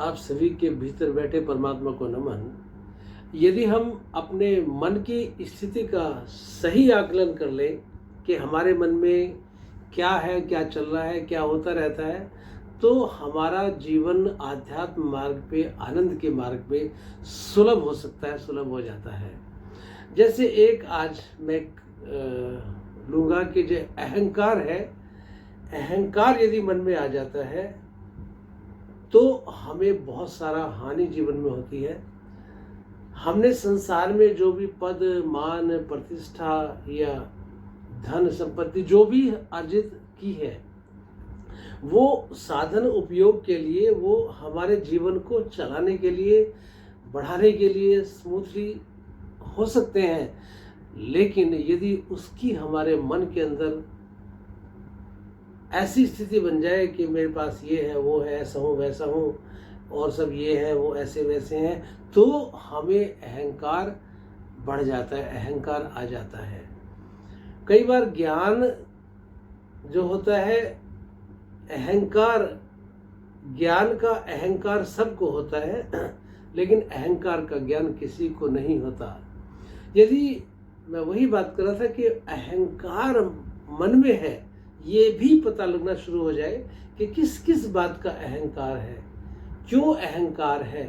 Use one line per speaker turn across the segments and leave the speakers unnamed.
आप सभी के भीतर बैठे परमात्मा को नमन। यदि हम अपने मन की स्थिति का सही आकलन कर लें कि हमारे मन में क्या है, क्या चल रहा है, क्या होता रहता है, तो हमारा जीवन आध्यात्म मार्ग पे, आनंद के मार्ग पे सुलभ हो सकता है, सुलभ हो जाता है। जैसे एक आज मैं लूँगा कि जो अहंकार है, अहंकार यदि मन में आ जाता है तो हमें बहुत सारा हानि जीवन में होती है। हमने संसार में जो भी पद, मान, प्रतिष्ठा या धन संपत्ति जो भी अर्जित की है, वो साधन उपयोग के लिए, वो हमारे जीवन को चलाने के लिए, बढ़ाने के लिए स्मूथली हो सकते हैं। लेकिन यदि उसकी हमारे मन के अंदर ऐसी स्थिति बन जाए कि मेरे पास ये है, वो है, ऐसा हूँ, वैसा हूँ, और सब ये है, वो ऐसे वैसे हैं, तो हमें अहंकार बढ़ जाता है, अहंकार आ जाता है। कई बार ज्ञान जो होता है, अहंकार, ज्ञान का अहंकार सबको होता है, लेकिन अहंकार का ज्ञान किसी को नहीं होता। यदि मैं वही बात कर रहा था कि अहंकार मन में है, ये भी पता लगना शुरू हो जाए कि किस किस बात का अहंकार है, क्यों अहंकार है,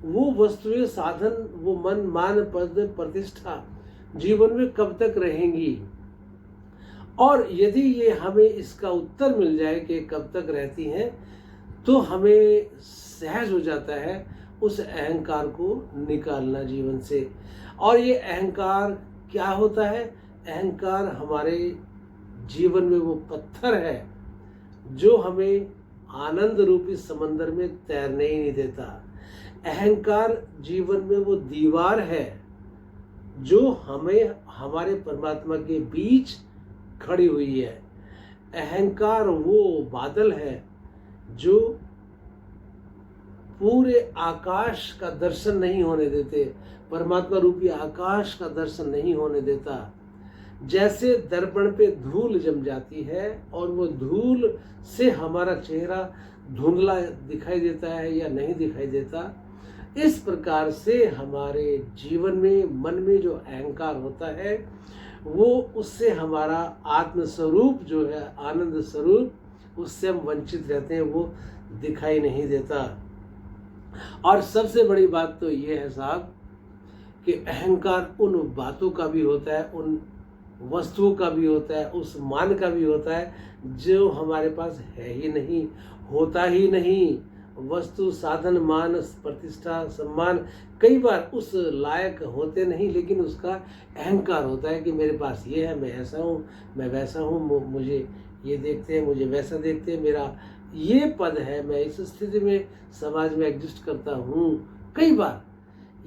वो वस्तुएं, साधन, वो मन, मान, पद, प्रतिष्ठा जीवन में कब तक रहेंगी। और यदि ये हमें इसका उत्तर मिल जाए कि कब तक रहती हैं, तो हमें सहज हो जाता है उस अहंकार को निकालना जीवन से। और ये अहंकार क्या होता है? अहंकार हमारे जीवन में वो पत्थर है जो हमें आनंद रूपी समंदर में तैरने ही नहीं देता। अहंकार जीवन में वो दीवार है जो हमें हमारे परमात्मा के बीच खड़ी हुई है। अहंकार वो बादल है जो पूरे आकाश का दर्शन नहीं होने देते, परमात्मा रूपी आकाश का दर्शन नहीं होने देता। जैसे दर्पण पे धूल जम जाती है और वो धूल से हमारा चेहरा धुंधला दिखाई देता है या नहीं दिखाई देता, इस प्रकार से हमारे जीवन में, मन में जो अहंकार होता है, वो उससे हमारा आत्म स्वरूप जो है, आनंद स्वरूप, उससे हम वंचित रहते हैं, वो दिखाई नहीं देता। और सबसे बड़ी बात तो ये है साहब कि अहंकार उन बातों का भी होता है, उन वस्तुओं का भी होता है, उस मान का भी होता है जो हमारे पास है ही नहीं, होता ही नहीं। वस्तु, साधन, मान, प्रतिष्ठा, सम्मान कई बार उस लायक होते नहीं, लेकिन उसका अहंकार होता है कि मेरे पास ये है, मैं ऐसा हूँ, मैं वैसा हूँ, मुझे ये देखते हैं, मुझे वैसा देखते हैं, मेरा ये पद है, मैं इस स्थिति में समाज में एग्जिस्ट करता हूँ। कई बार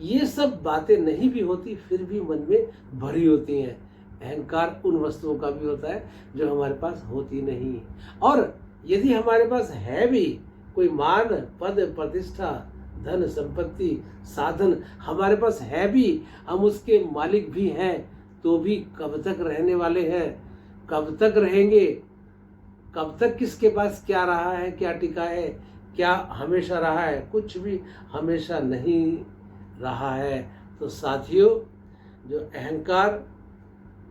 ये सब बातें नहीं भी होती, फिर भी मन में भरी होती हैं। अहंकार उन वस्तुओं का भी होता है जो हमारे पास होती नहीं। और यदि हमारे पास है भी कोई मान, पद, प्रतिष्ठा, धन, संपत्ति, साधन हमारे पास है भी, हम उसके मालिक भी हैं, तो भी कब तक रहने वाले हैं, कब तक रहेंगे, कब तक किसके पास क्या रहा है, क्या टिका है, क्या हमेशा रहा है? कुछ भी हमेशा नहीं रहा है। तो साथियों, जो अहंकार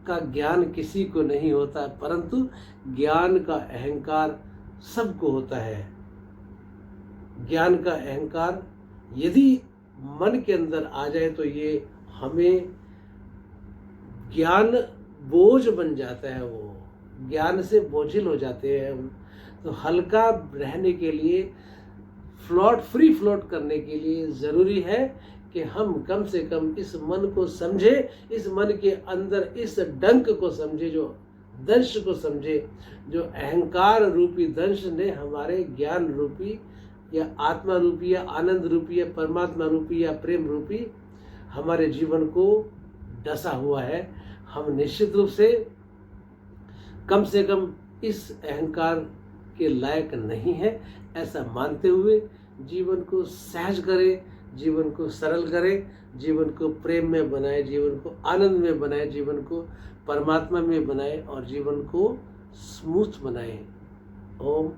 का ज्ञान किसी को नहीं होता, परंतु ज्ञान का अहंकार सबको होता है। ज्ञान का अहंकार यदि मन के अंदर आ जाए तो ये हमें ज्ञान बोझ बन जाता है, वो ज्ञान से बोझिल हो जाते हैं हम। तो हल्का रहने के लिए, फ्री फ्लोट करने के लिए ज़रूरी है कि हम कम से कम इस मन को समझे, इस मन के अंदर इस डंक को समझे, जो दंश को समझे, जो अहंकार रूपी दंश ने हमारे ज्ञान रूपी या आत्मा रूपी या आनंद रूपी या परमात्मा रूपी या प्रेम रूपी हमारे जीवन को डसा हुआ है। हम निश्चित रूप से कम इस अहंकार के लायक नहीं है, ऐसा मानते हुए जीवन को सहज करें, जीवन को सरल करें, जीवन को प्रेम में बनाए, जीवन को आनंद में बनाए, जीवन को परमात्मा में बनाए और जीवन को स्मूथ बनाए। ओम